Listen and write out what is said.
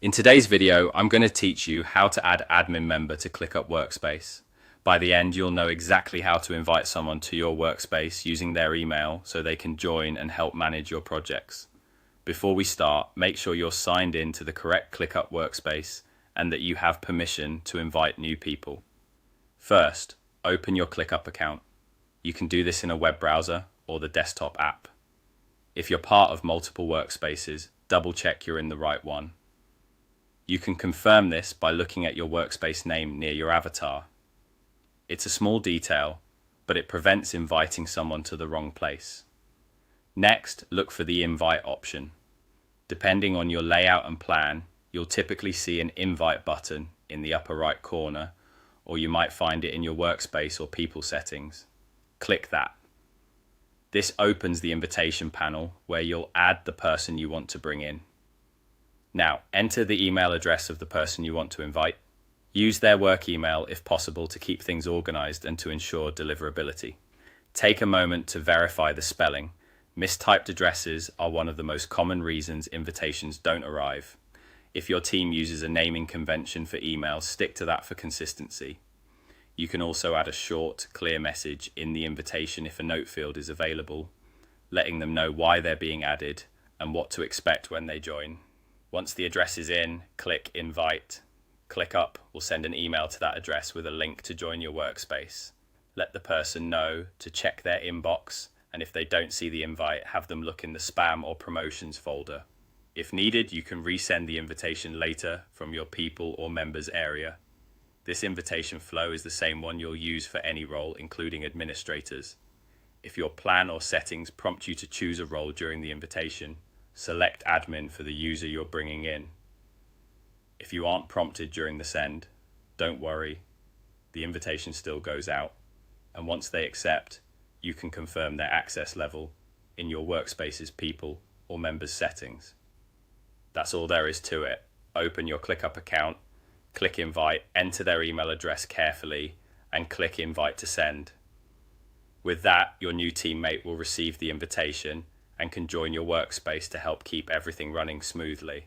In today's video, I'm going to teach you how to add admin member to ClickUp Workspace. By the end, you'll know exactly how to invite someone to your workspace using their email so they can join and help manage your projects. Before we start, make sure you're signed in to the correct ClickUp Workspace and that you have permission to invite new people. First, open your ClickUp account. You can do this in a web browser or the desktop app. If you're part of multiple workspaces, double check you're in the right one. You can confirm this by looking at your workspace name near your avatar. It's a small detail, but it prevents inviting someone to the wrong place. Next, look for the invite option. Depending on your layout and plan, you'll typically see an invite button in the upper right corner, or you might find it in your workspace or people settings. Click that. This opens the invitation panel where you'll add the person you want to bring in. Now, enter the email address of the person you want to invite. Use their work email if possible to keep things organized and to ensure deliverability. Take a moment to verify the spelling. Mistyped addresses are one of the most common reasons invitations don't arrive. If your team uses a naming convention for emails, stick to that for consistency. You can also add a short, clear message in the invitation if a note field is available, letting them know why they're being added and what to expect when they join. Once the address is in, click Invite. ClickUp will send an email to that address with a link to join your workspace. Let the person know to check their inbox, and if they don't see the invite, have them look in the spam or promotions folder. If needed, you can resend the invitation later from your people or members area. This invitation flow is the same one you'll use for any role, including administrators. If your plan or settings prompt you to choose a role during the invitation, select admin for the user you're bringing in. If you aren't prompted during the send, don't worry. The invitation still goes out, and once they accept, you can confirm their access level in your workspace's people or members settings. That's all there is to it. Open your ClickUp account, click Invite, enter their email address carefully, and click Invite to send. With that, your new teammate will receive the invitation and can join your workspace to help keep everything running smoothly.